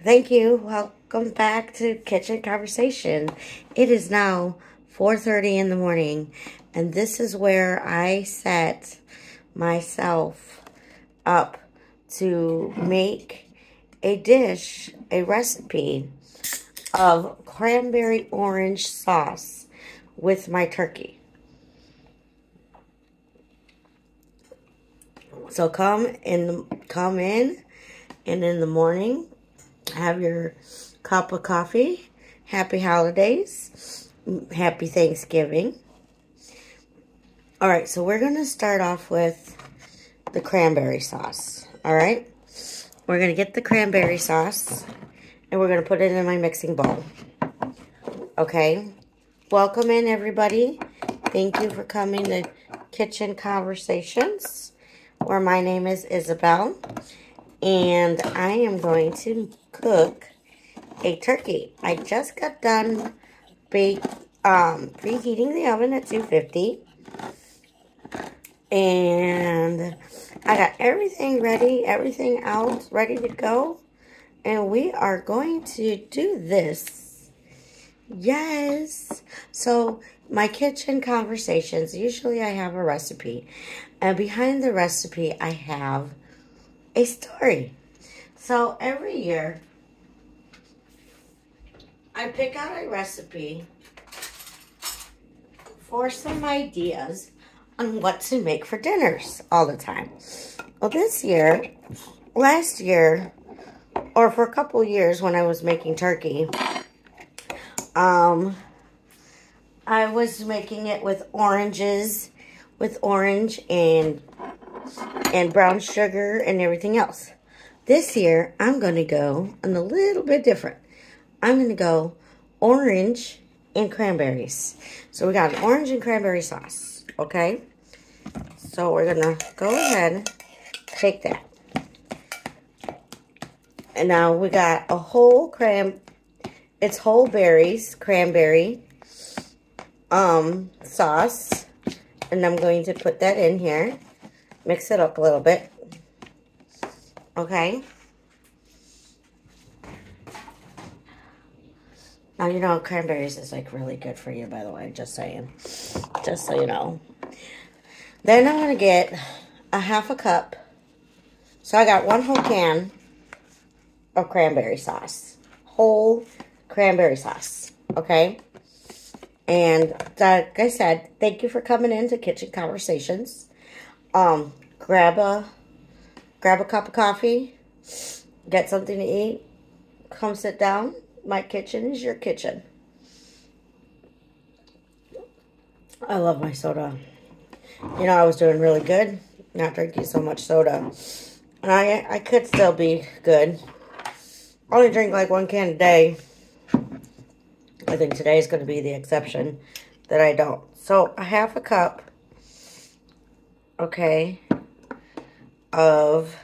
Thank you. Welcome back to Kitchen Conversation. It is now 4:30 in the morning, and this is where I set myself up to make a dish, a recipe of cranberry orange sauce with my turkey. So come in and in the morning, have your cup of coffee. Happy holidays. Happy Thanksgiving. All right, so we're going to start off with the cranberry sauce. All right? We're going to get the cranberry sauce, and we're going to put it in my mixing bowl. Okay? Welcome in, everybody. Thank you for coming to Kitchen Conversations, where my name is Isabel. And I am going to cook a turkey. I just got done preheating the oven at 250. And I got everything ready, everything out, ready to go. And we are going to do this. Yes. So my Kitchen Conversations, usually I have a recipe. And behind the recipe, I have a story. So every year, I pick out a recipe for some ideas on what to make for dinners all the time. Well, this year, last year, or for a couple years when I was making turkey, I was making it with oranges, with orange and brown sugar and everything else. This year, I'm going to go on a little bit different. I'm going to go orange and cranberries. So we got an orange and cranberry sauce, okay? So we're going to go ahead and take that. And now we got a whole it's whole berries, cranberry sauce. And I'm going to put that in here. Mix it up a little bit. Okay. Now, you know, cranberries is like really good for you, by the way. Just saying. Just so you know. Then I'm going to get a half a cup. So I got one whole can of cranberry sauce. Whole cranberry sauce. Okay. And like I said, thank you for coming into Kitchen Conversations. Grab a cup of coffee, get something to eat, come sit down. My kitchen is your kitchen. I love my soda. You know, I was doing really good, not drinking so much soda. And I could still be good. Only drink like 1 can a day. I think today is going to be the exception that I don't. So, a half a cup, okay, of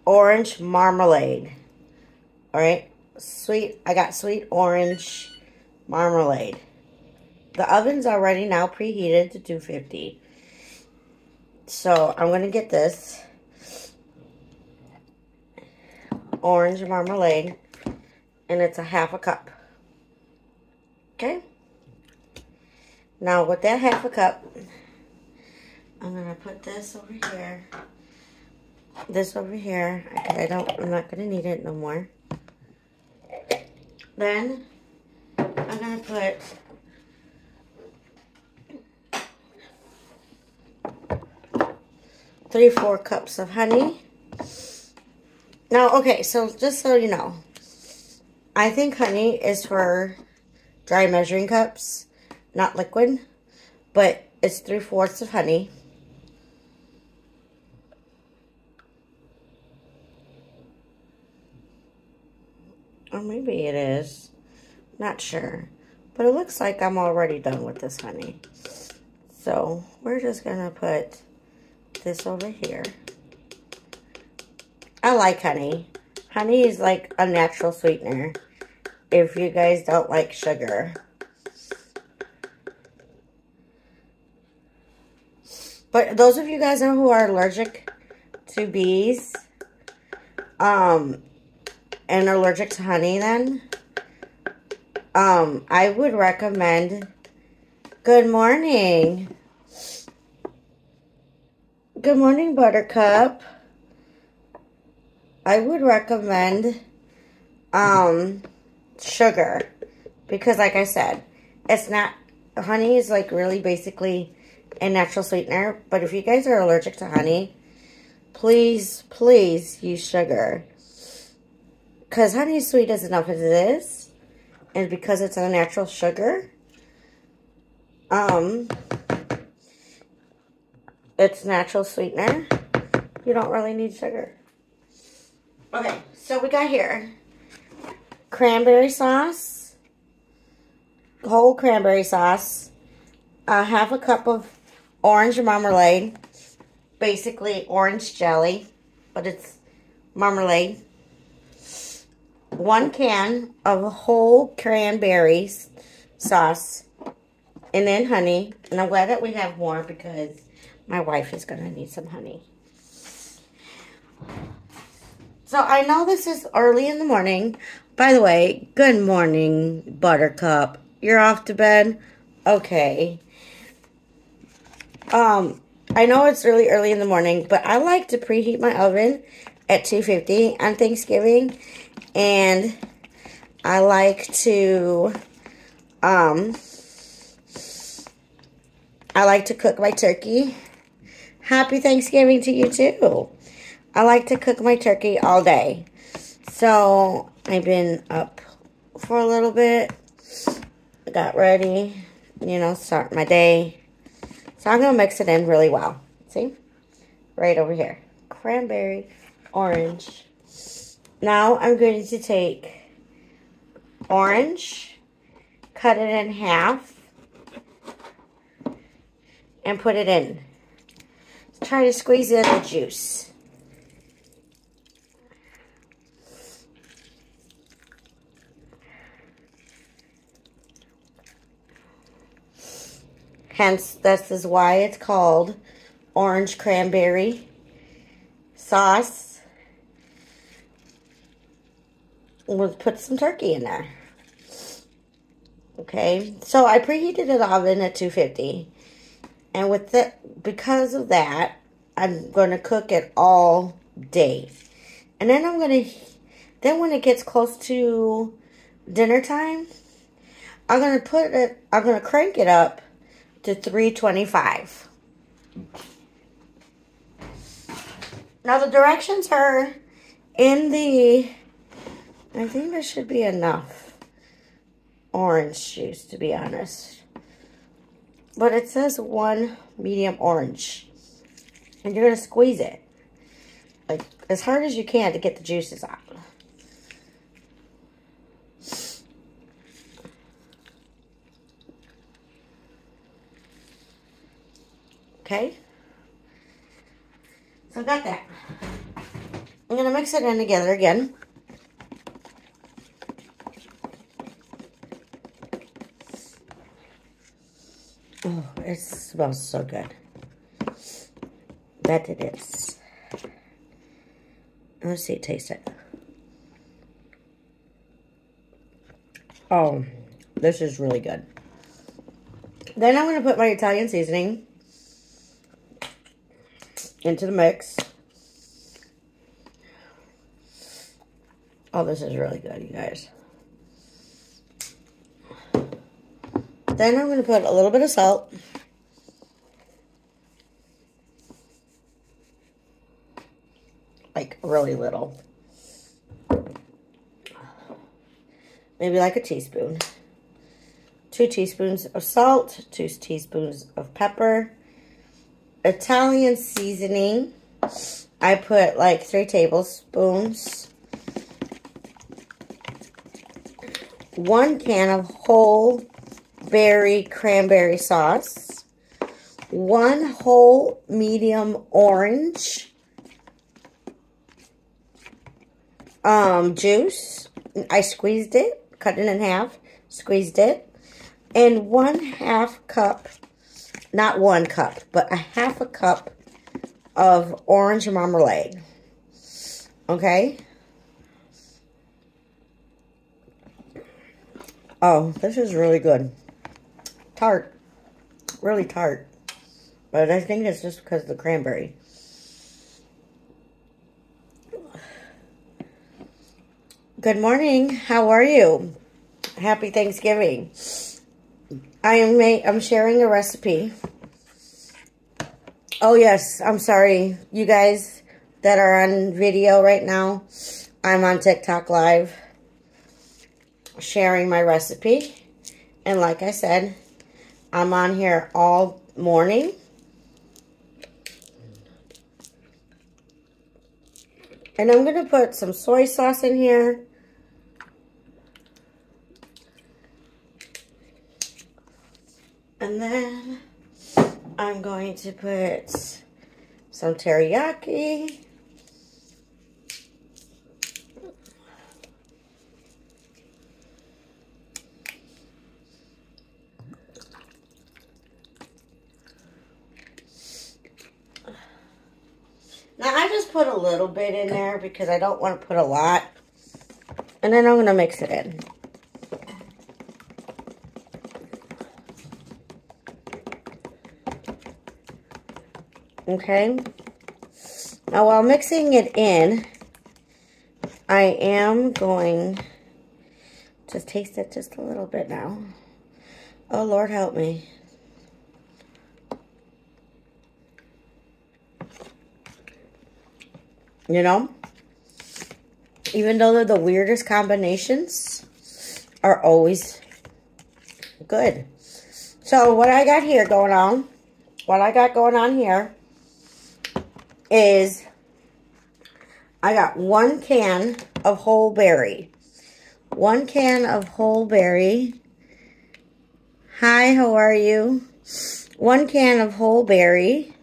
orange marmalade. All right, I got sweet orange marmalade. The oven's already now preheated to 250. So I'm going to get this orange marmalade, and it's a half a cup. Okay. Now with that half a cup, I'm going to put this over here. This over here. I'm not going to need it no more. Then, I'm going to put 3-4 cups of honey. Now, okay, so just so you know, I think honey is for dry measuring cups, not liquid, but it's 3/4 of honey. Or maybe it is. Not sure. But it looks like I'm already done with this honey. So we're just going to put this over here. I like honey. Honey is like a natural sweetener if you guys don't like sugar. But those of you guys who are allergic to bees, and allergic to honey, then I would recommend. Good morning. Good morning, Buttercup. I would recommend sugar, because like I said, it's not, honey is like really basically a natural sweetener, but if you guys are allergic to honey, please use sugar, because honey is sweet as enough as it is, and because it's a natural sugar, it's natural sweetener, you don't really need sugar. Okay, so we got here cranberry sauce, whole cranberry sauce, half a cup of orange marmalade, basically orange jelly, but it's marmalade, 1 can of whole cranberry sauce, and then honey. And I'm glad that we have more because my wife is going to need some honey. So I know this is early in the morning. By the way, good morning, Buttercup. You're off to bed? Okay. I know it's really early in the morning, but I like to preheat my oven at 250 on Thanksgiving. And I like to cook my turkey. Happy Thanksgiving to you too. I like to cook my turkey all day. So I've been up for a little bit. Got ready, you know, start my day. So I'm going to mix it in really well. See? Right over here. Cranberry, orange. Now I'm going to take orange, cut it in half, and put it in. Try to squeeze in the juice. Hence, this is why it's called orange cranberry sauce. We'll put some turkey in there. Okay, so I preheated the oven at 250. And with that, because of that, I'm going to cook it all day. And then then when it gets close to dinner time, I'm going to crank it up to 325. Now the directions are in the, I think there should be enough orange juice, to be honest. But it says 1 medium orange. And you're going to squeeze it, like, as hard as you can to get the juices out. Okay? So I got that. I'm going to mix it in together again. Oh, it smells so good. That it is. Let's see, taste it. Oh, this is really good. Then I'm going to put my Italian seasoning into the mix. Oh, this is really good, you guys. Then I'm going to put a little bit of salt. Like, really little. Maybe like a teaspoon. 2 teaspoons of salt. 2 teaspoons of pepper. Italian seasoning. I put like 3 tablespoons. 1 can of whole berry cranberry sauce, 1 whole medium orange juice. I squeezed it, cut it in half, squeezed it, and 1/2 cup, not 1 cup, but a 1/2 cup of orange marmalade. Okay? Oh, this is really good. Tart. Really tart. But I think it's just because of the cranberry. Good morning. How are you? Happy Thanksgiving. I'm sharing a recipe. Oh yes, I'm sorry. You guys that are on video right now, I'm on TikTok Live sharing my recipe. And like I said, I'm on here all morning. And I'm going to put some soy sauce in here. And then I'm going to put some teriyaki. Now, I just put a little bit in there because I don't want to put a lot. And then I'm going to mix it in. Okay. Now, while mixing it in, I am going to taste it just a little bit now. Oh, Lord, help me. You know, even though they're the weirdest combinations, are always good. So what I got here going on, here is I got 1 can of whole berry. 1 can of whole berry. Hi, how are you? 1 can of whole berry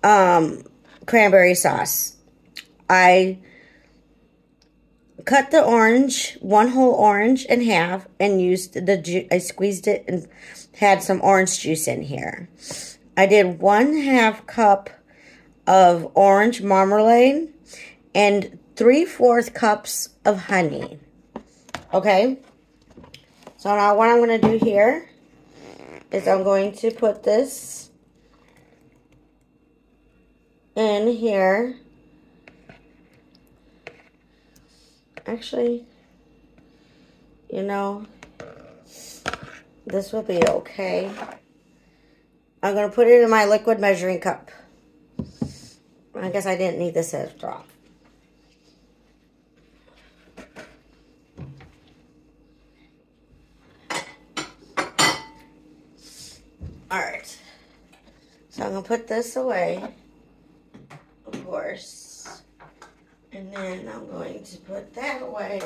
cranberry sauce. I cut the orange, 1 whole orange in half, and used the juice. I squeezed it and had some orange juice in here. I did 1/2 cup of orange marmalade and 3/4 cups of honey. Okay? So now what I'm going to do here is I'm going to put this in here. Actually, you know, this will be okay. I'm going to put it in my liquid measuring cup. I guess I didn't need this after all. Alright. So I'm going to put this away, of course. And then I'm going to put that away.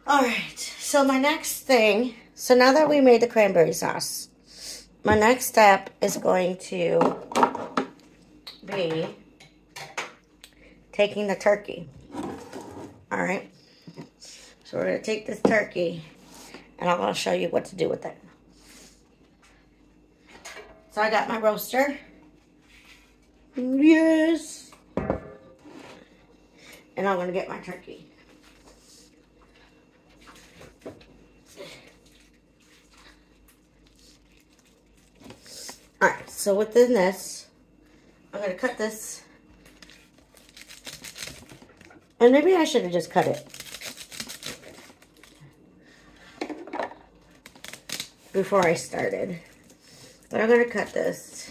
Alright, so my next thing, so now that we made the cranberry sauce, my next step is going to be taking the turkey. Alright, so we're going to take this turkey and I'm going to show you what to do with it. So I got my roaster. Yes. And I'm going to get my turkey. Alright, so within this, I'm going to cut this. And maybe I should have just cut it before I started. But I'm going to cut this.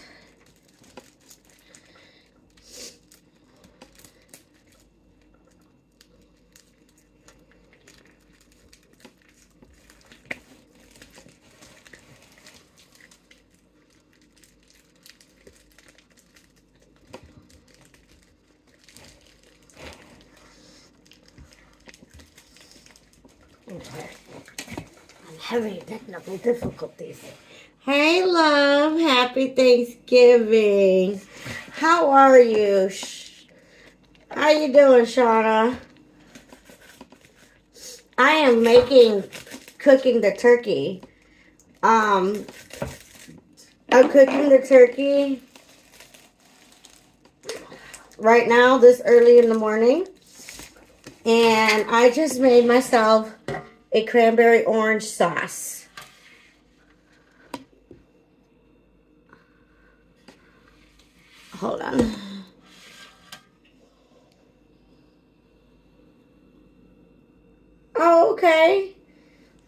Okay. I'm having technical difficulties. Hey, love. Happy Thanksgiving. How are you? How you doing, Shauna? I am cooking the turkey I'm cooking the turkey right now, this early in the morning. And I just made myself a cranberry orange sauce. Hold on. Oh, okay.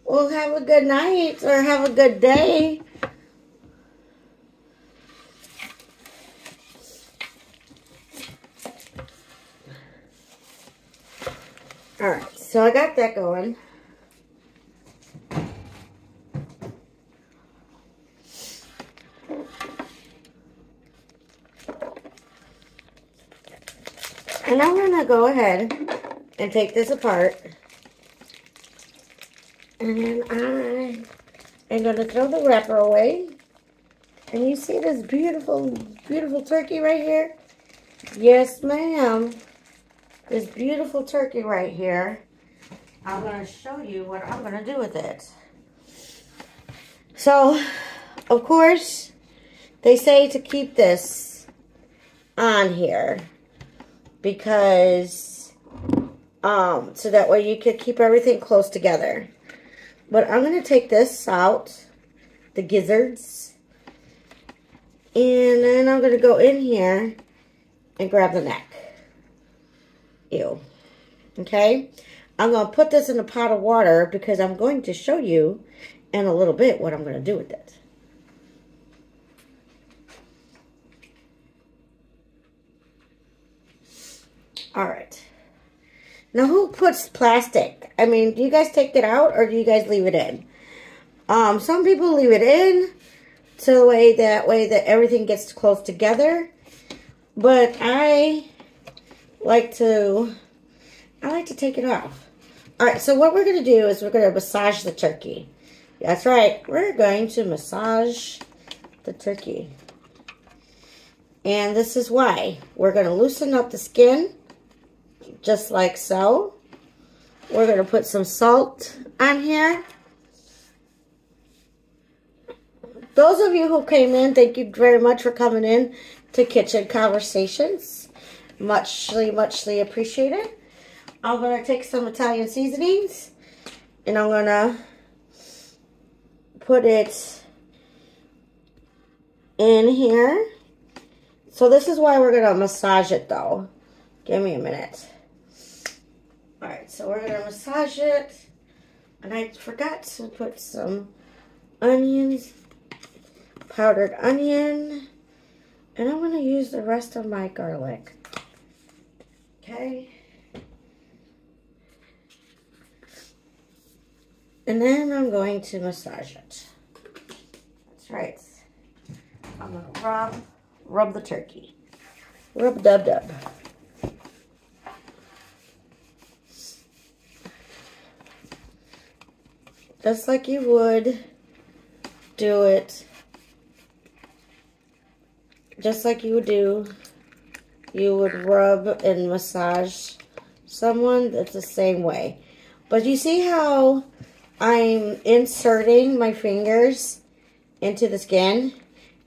Well, have a good night or have a good day. Alright, so I got that going. And I'm going to go ahead and take this apart. And I am going to throw the wrapper away. And you see this beautiful, beautiful turkey right here? Yes, ma'am. This beautiful turkey right here. I'm going to show you what I'm going to do with it. So, of course, they say to keep this on here. Because, so that way you can keep everything close together. But I'm going to take this out, the gizzards, and then I'm going to go in here and grab the neck. Ew. Okay? I'm going to put this in a pot of water because I'm going to show you in a little bit what I'm going to do with it. Alright. Now, who puts plastic? I mean, do you guys take it out or do you guys leave it in? Some people leave it in so that way that everything gets close together. But I like to take it off. Alright, so what we're going to do is we're going to massage the turkey. That's right. We're going to massage the turkey. And this is why. We're going to loosen up the skin. Just like so. We're going to put some salt on here. Those of you who came in, thank you very much for coming in to Kitchen Conversations. Muchly, muchly appreciated. I'm going to take some Italian seasonings and I'm going to put it in here. So this is why we're going to massage it though. Give me a minute. Alright, so we're going to massage it. And I forgot to put some onions, powdered onion. And I'm going to use the rest of my garlic. Okay. And then I'm going to massage it. That's right. I'm going to rub the turkey. Rub-dub-dub. Just like you would do it. Just like you would do. You would rub and massage someone. That's the same way. But you see how I'm inserting my fingers into the skin?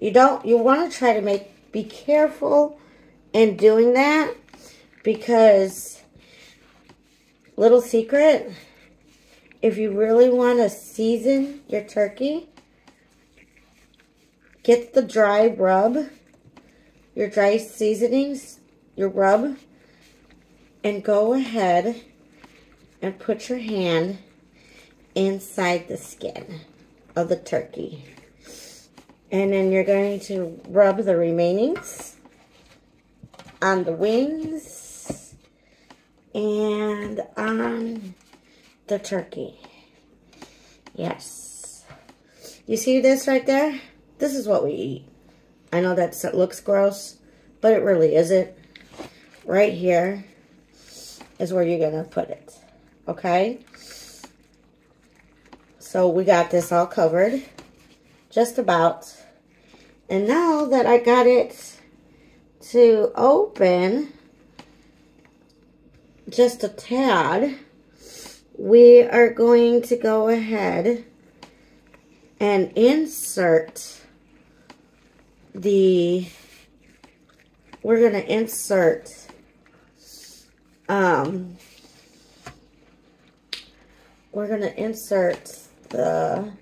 You want to try to be careful in doing that. Because, little secret, if you really want to season your turkey, get the dry rub, your dry seasonings, your rub, and go ahead and put your hand inside the skin of the turkey. And then you're going to rub the remainings on the wings and on the turkey. Yes. You see this right there? This is what we eat. I know that looks gross, but it really isn't. Right here is where you're going to put it. Okay? So we got this all covered. Just about. And now that I got it to open just a tad, we are going to go ahead and insert the, we're going to insert the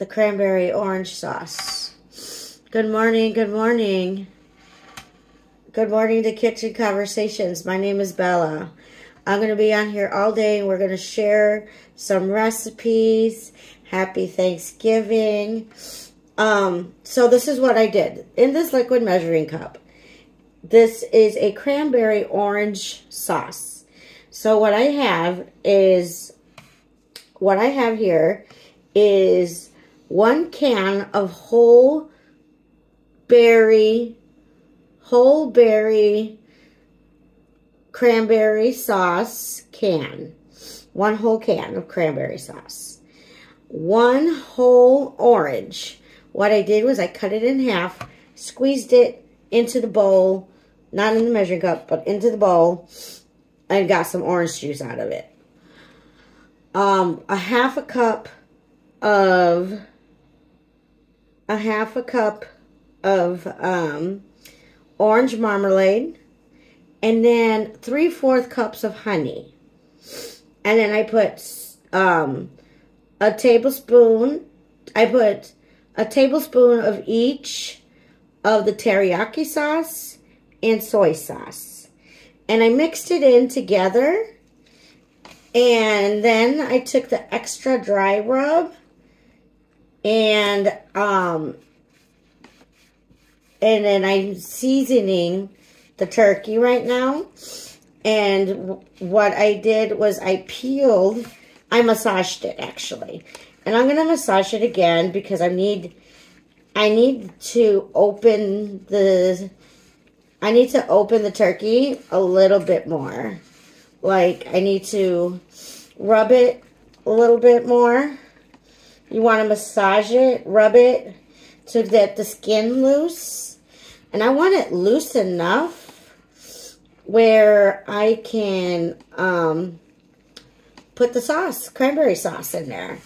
cranberry orange sauce. Good morning, good morning. Good morning to Kitchen Conversations. My name is Bella. I'm going to be on here all day, and we're going to share some recipes. Happy Thanksgiving. So this is what I did. In this liquid measuring cup, this is a cranberry orange sauce. So what I have here is 1 can of whole berry cranberry sauce can. 1 whole can of cranberry sauce. 1 whole orange. What I did was I cut it in half, squeezed it into the bowl, not in the measuring cup, but into the bowl, and got some orange juice out of it. A half a cup of orange marmalade, and then 3/4 cups of honey. And then I put a tablespoon of each of the teriyaki sauce and soy sauce. And I mixed it in together. And then I took the extra dry rub and then I'm seasoning the turkey right now. And what I did was I massaged it actually. And I'm going to massage it again because I need to open the turkey a little bit more. Like, I need to rub it a little bit more. You want to massage it, rub it to get the skin loose. And I want it loose enough where I can put the sauce, cranberry sauce in there.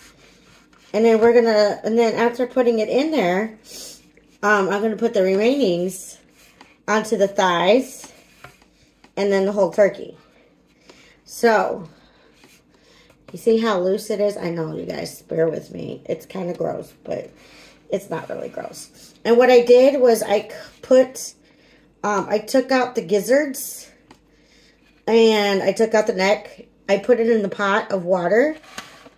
And then after putting it in there, I'm going to put the remainings onto the thighs and then the whole turkey. So, you see how loose it is? I know, you guys, bear with me. It's kind of gross, but it's not really gross. And what I did was I took out the gizzards and I took out the neck. I put it in the pot of water,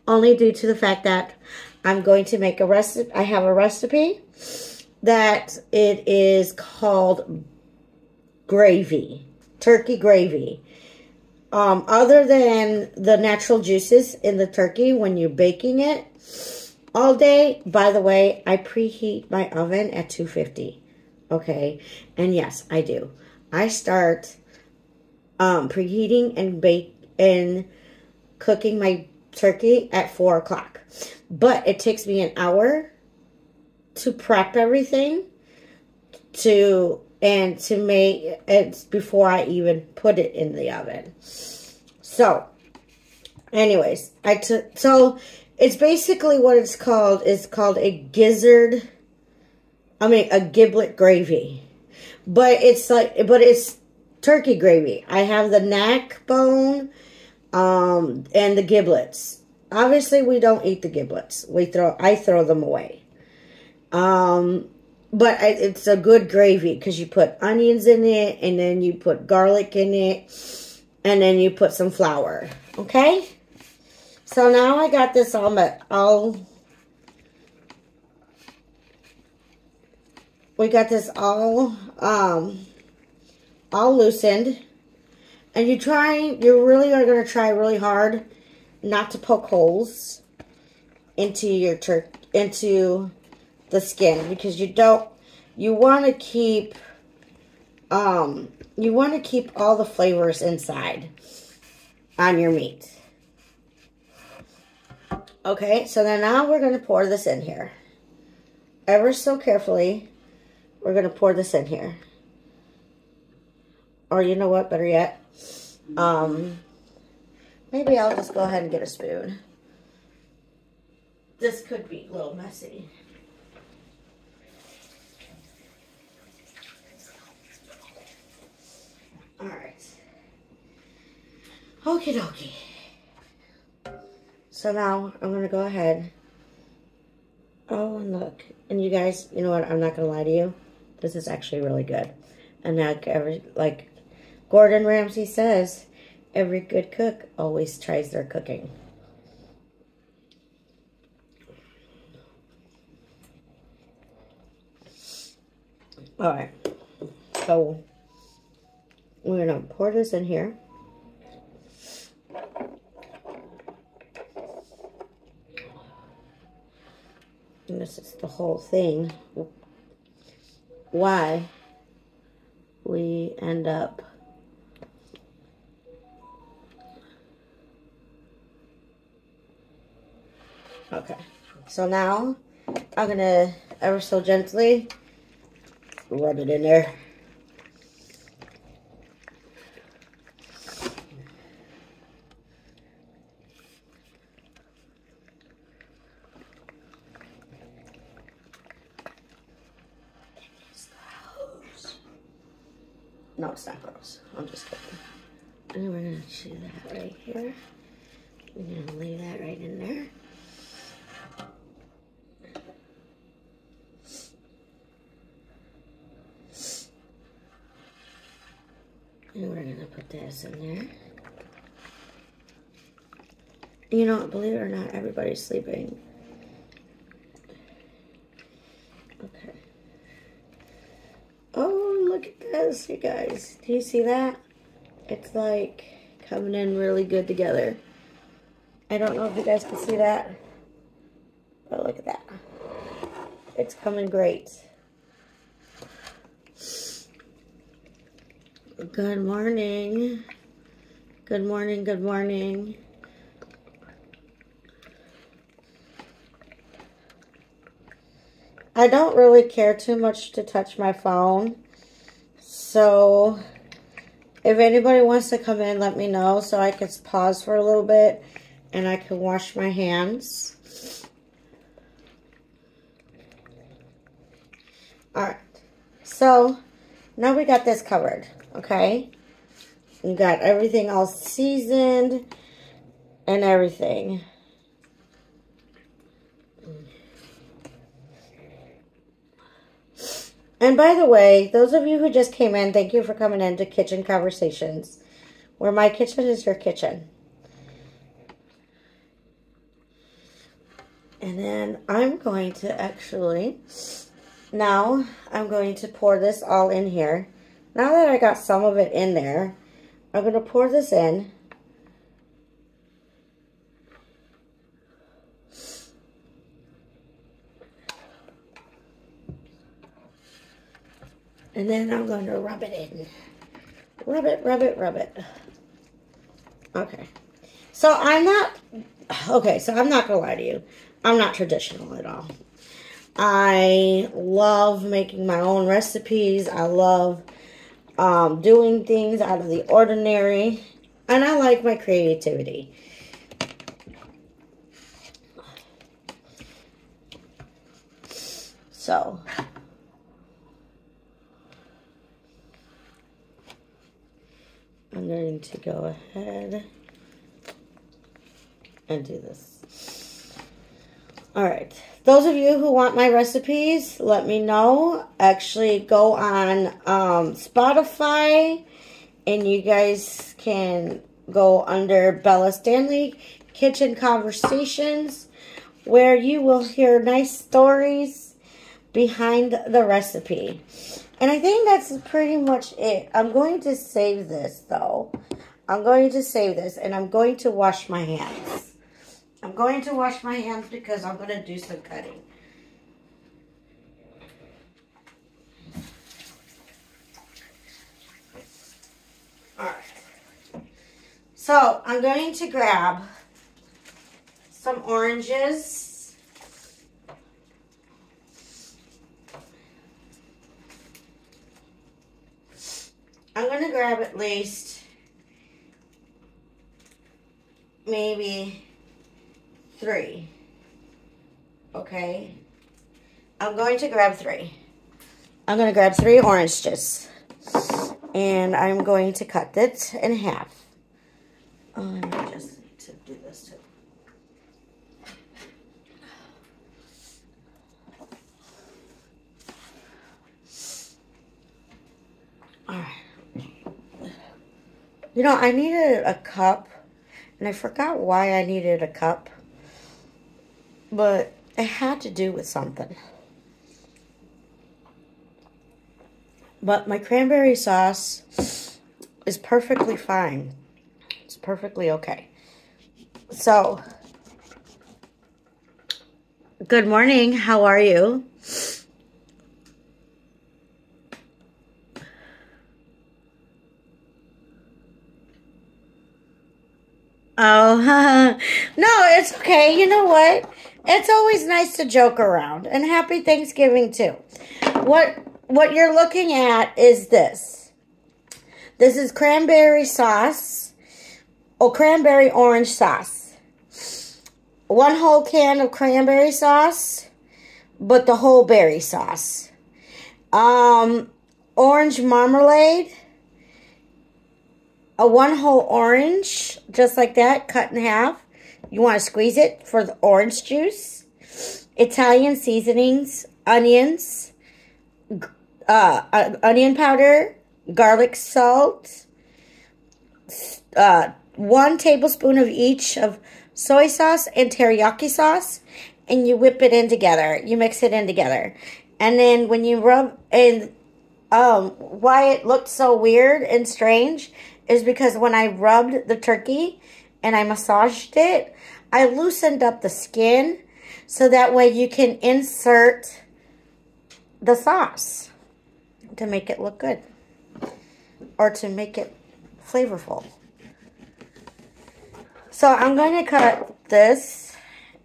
only due to the fact that I'm going to make a recipe. I have a recipe that it is called gravy, turkey gravy. Other than the natural juices in the turkey when you're baking it all day, by the way, I preheat my oven at 250. Okay, and yes, I do. I start preheating and cooking my turkey at 4 o'clock. But it takes me an hour to prep everything to make it before I even put it in the oven. So, anyways, so it's basically what it's called. It's called a giblet gravy. But it's turkey gravy. I have the neck bone and the giblets. Obviously, we don't eat the giblets. I throw them away. But it's a good gravy because you put onions in it, and then you put garlic in it, and then you put some flour. Okay? So now I got this we got this all loosened. And you really are going to try really hard not to poke holes into the skin, because you want to keep all the flavors inside on your meat. Okay, so then now we're going to pour this in here. Ever so carefully, we're going to pour this in here. Or you know what, better yet, maybe I'll just go ahead and get a spoon. this could be a little messy. All right. Okie dokie. So now I'm going to go ahead. Oh, and look. And you guys, you know what? I'm not going to lie to you. This is actually really good. And like Gordon Ramsay says, every good cook always tries their cooking. All right. So we're going to pour this in here. And this is the whole thing. Why we end up okay. So now I'm gonna ever so gently rub it in there. No, it's not gross. I'm just kidding. And we're going to do that right here. We're going to leave that right in there. And we're going to put this in there. You know, believe it or not, everybody's sleeping. Okay. Oh, look at this, you guys. Do you see that? It's like coming in really good together. I don't know if you guys can see that, but look at that. It's coming great. Good morning. Good morning, good morning. I don't really care too much to touch my phone. So if anybody wants to come in, let me know so I can pause for a little bit and I can wash my hands. Alright. So now we got this covered, okay? We got everything all seasoned and everything. And by the way, those of you who just came in, thank you for coming into Kitchen Conversations, where my kitchen is your kitchen. And then I'm going to actually, now I'm going to pour this all in here. Now that I got some of it in there, I'm going to pour this in. And then I'm going to rub it in. Rub it, rub it, rub it. Okay. So I'm not going to lie to you. I'm not traditional at all. I love making my own recipes. I love doing things out of the ordinary. And I like my creativity. So I'm going to go ahead and do this. All right. Those of you who want my recipes, let me know. Actually, go on Spotify, and you guys can go under Bella Stanley Kitchen Conversations, where you will hear nice stories behind the recipe. And I think that's pretty much it. I'm going to save this, though. I'm going to save this, and I'm going to wash my hands. I'm going to wash my hands because I'm going to do some cutting. Alright. So, I'm going to grab some oranges. I'm going to grab at least maybe 3. Okay. I'm going to grab 3. I'm going to grab 3 oranges. And I'm going to cut it in half. I just need to do this too. Alright. You know, I needed a cup. And I forgot why I needed a cup. But it had to do with something. But my cranberry sauce is perfectly fine. It's perfectly okay. So, good morning. How are you? Oh, no, it's okay. You know what? It's always nice to joke around. And happy Thanksgiving, too. What you're looking at is this. This is cranberry sauce. Oh, cranberry orange sauce. 1 whole can of cranberry sauce, but the whole berry sauce. Orange marmalade. A 1 whole orange, just like that, cut in half. You want to squeeze it for the orange juice. Italian seasonings, onions, onion powder, garlic salt, 1 tablespoon of each of soy sauce and teriyaki sauce, and you whip it in together. You mix it in together. And then when you rub, and why it looked so weird and strange is because when I rubbed the turkey and I massaged it, I loosened up the skin so that way you can insert the sauce to make it look good or to make it flavorful. So I'm going to cut this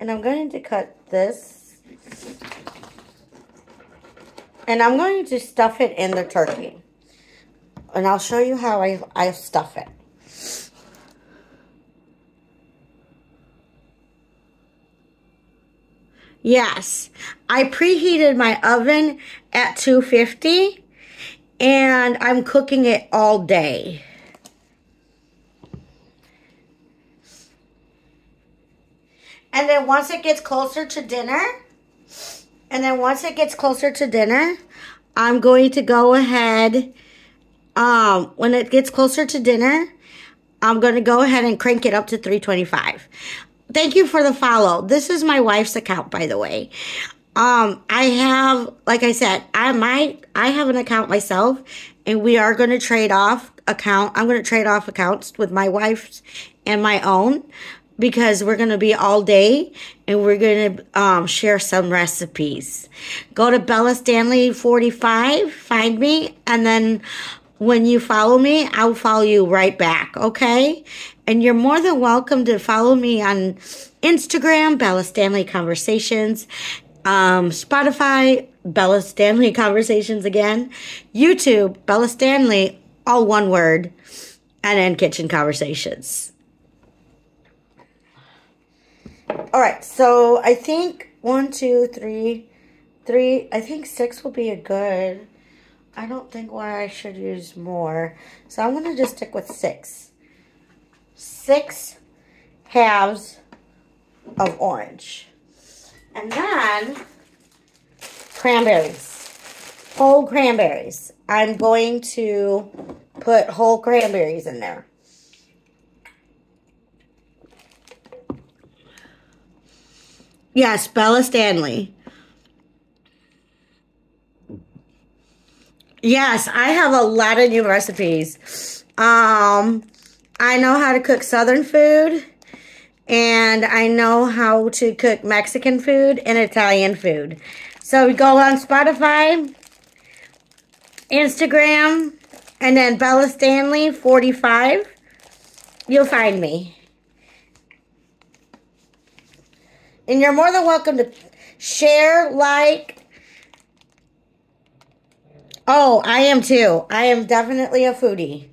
and I'm going to cut this and I'm going to stuff it in the turkey. And I'll show you how I stuff it. Yes, I preheated my oven at 250 and I'm cooking it all day. And then once it gets closer to dinner, I'm going to go ahead, when it gets closer to dinner, I'm going to go ahead and crank it up to 325. Thank you for the follow. This is my wife's account, by the way. I have, like I said, I have an account myself, and we are going to trade off account. I'm going to trade off accounts with my wife's and my own because we're going to be all day, and we're going to share some recipes. Go to Bella Stanley 45, find me, and then when you follow me, I'll follow you right back, okay? And you're more than welcome to follow me on Instagram, Bella Stanley Conversations, Spotify, Bella Stanley Conversations again, YouTube, Bella Stanley, all one word, and then Kitchen Conversations. All right, so I think 1, 2, 3, I think 6 will be a good. I don't think why I should use more. So I'm going to just stick with 6. 6 halves of orange. And then cranberries. Whole cranberries. I'm going to put whole cranberries in there. Yes, Bella Stanley. Yes, I have a lot of new recipes. I know how to cook Southern food, and I know how to cook Mexican food and Italian food. So go on Spotify, Instagram, and then Bella Stanley 45. You'll find me. And you're more than welcome to share, like. Oh, I am too. I am definitely a foodie.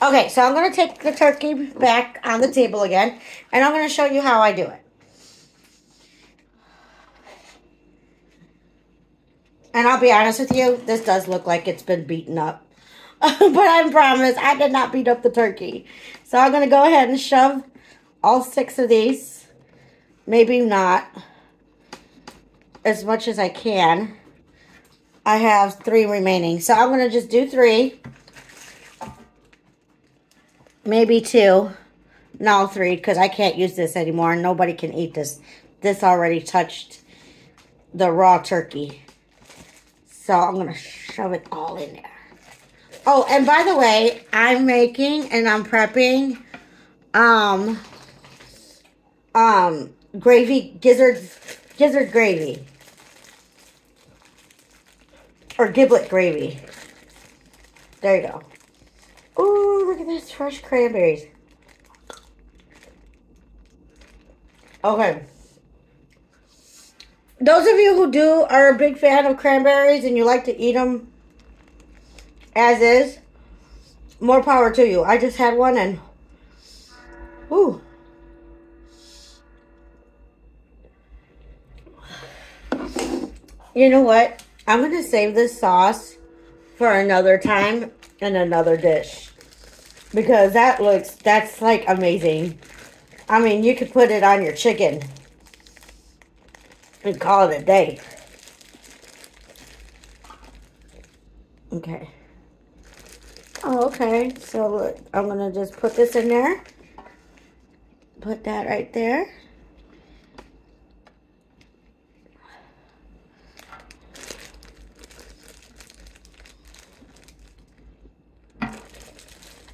Okay, so I'm going to take the turkey back on the table again, and I'm going to show you how I do it. And I'll be honest with you, this does look like it's been beaten up. But I promise, I did not beat up the turkey. So I'm going to go ahead and shove all 6 of these. Maybe not as much as I can. I have 3 remaining. So I'm going to just do 3. Maybe 2. No, 3, because I can't use this anymore. Nobody can eat this. This already touched the raw turkey. So I'm going to shove it all in there. Oh, and by the way, I'm making and I'm prepping gravy, gizzard gravy. Or giblet gravy. There you go. Ooh, look at this fresh cranberries. Okay. Those of you who are a big fan of cranberries and you like to eat them as is, more power to you. I just had one and, ooh. You know what? I'm going to save this sauce for another time and another dish. Because that's like amazing. I mean, you could put it on your chicken and call it a day. Okay. Oh, okay. So look, I'm going to just put this in there. Put that right there.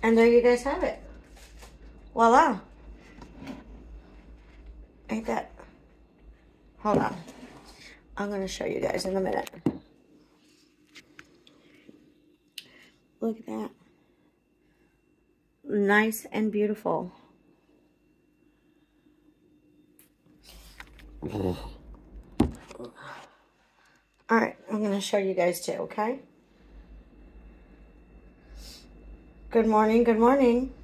And there you guys have it. Voila. Ain't that? Hold on. I'm going to show you guys in a minute. Look at that. Nice and beautiful. Alright, I'm going to show you guys too, okay? Good morning, good morning.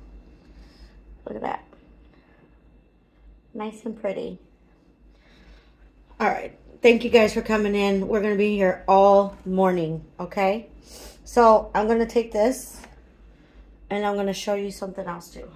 Look at that. Nice and pretty. Alright, thank you guys for coming in. We're going to be here all morning, okay? So, I'm going to take this and I'm going to show you something else too.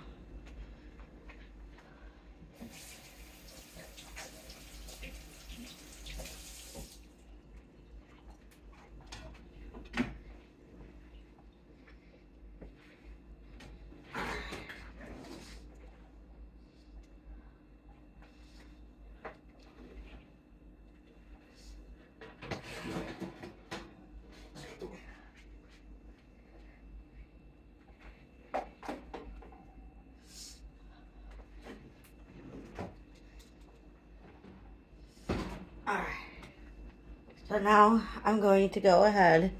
Alright, so now I'm going to go ahead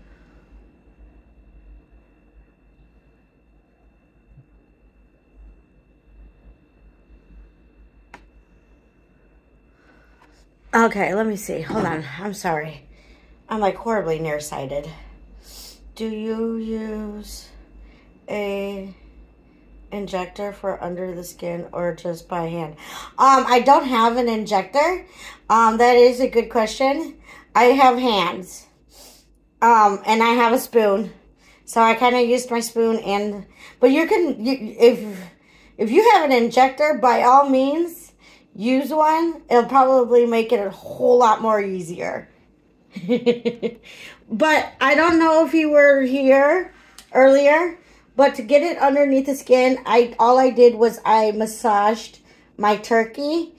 okay, let me see. Hold on. I'm sorry. I'm like horribly nearsighted. Do you use a injector for under the skin or just by hand? I don't have an injector. That is a good question. I have hands. And I have a spoon. So I kind of used my spoon and, but if you have an injector, by all means, use one. It'll probably make it a whole lot more easier. But I don't know if you were here earlier, but to get it underneath the skin, all I did was I massaged my turkey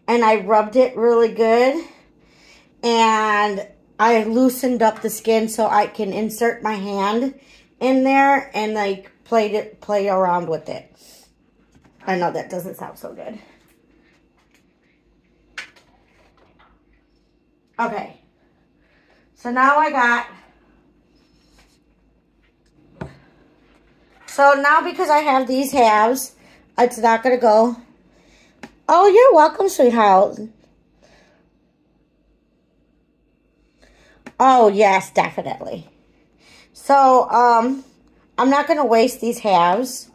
and I rubbed it really good and I loosened up the skin so I can insert my hand in there and like play around with it. I know that doesn't sound so good. Okay. So now because I have these halves, it's not going to go. Oh, you're welcome, sweetheart. Oh, yes, definitely. So, I'm not going to waste these halves.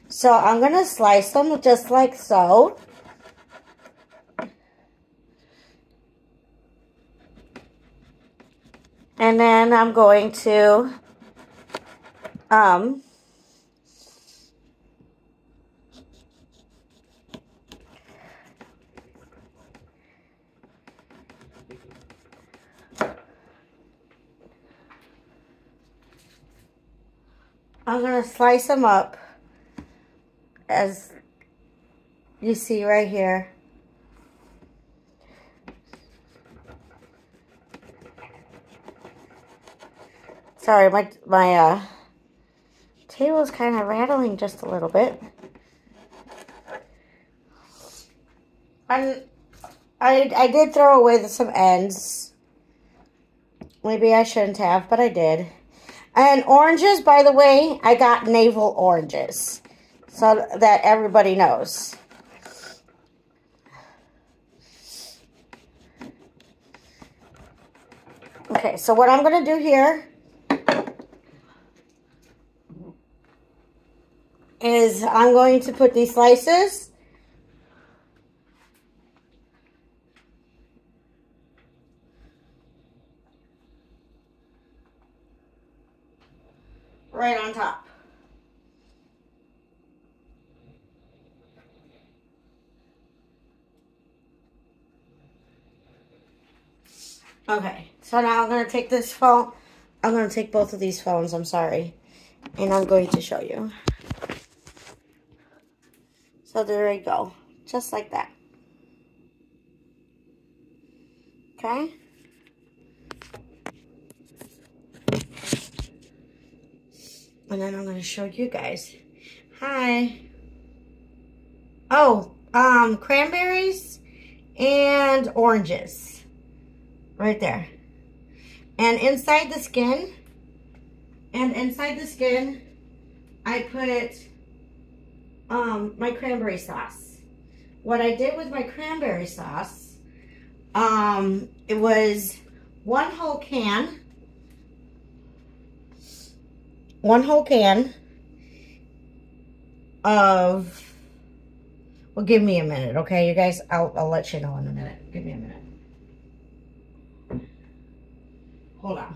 So, I'm going to slice them just like so. And And then I'm going to I'm going to slice them up as you see right here. Sorry, my table is kind of rattling just a little bit. And I did throw away some ends. Maybe I shouldn't have, but I did. And oranges, by the way, I got navel oranges, so that everybody knows. Okay, so what I'm going to do here is I'm going to put these slices right on top. Okay, so now I'm going to take this phone. I'm going to take both of these phones, I'm sorry. And I'm going to show you. So there we go. Just like that. Okay? And then I'm going to show you guys. Hi. Oh, cranberries and oranges. Right there. And inside the skin, I put my cranberry sauce. What I did with my cranberry sauce, it was one whole can of, well, give me a minute, okay, you guys? I'll let you know in a minute. Give me a minute. Hold on.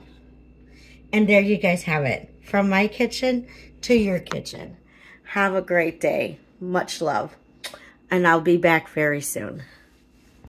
And there you guys have it. From my kitchen to your kitchen. Have a great day. Much love. And I'll be back very soon.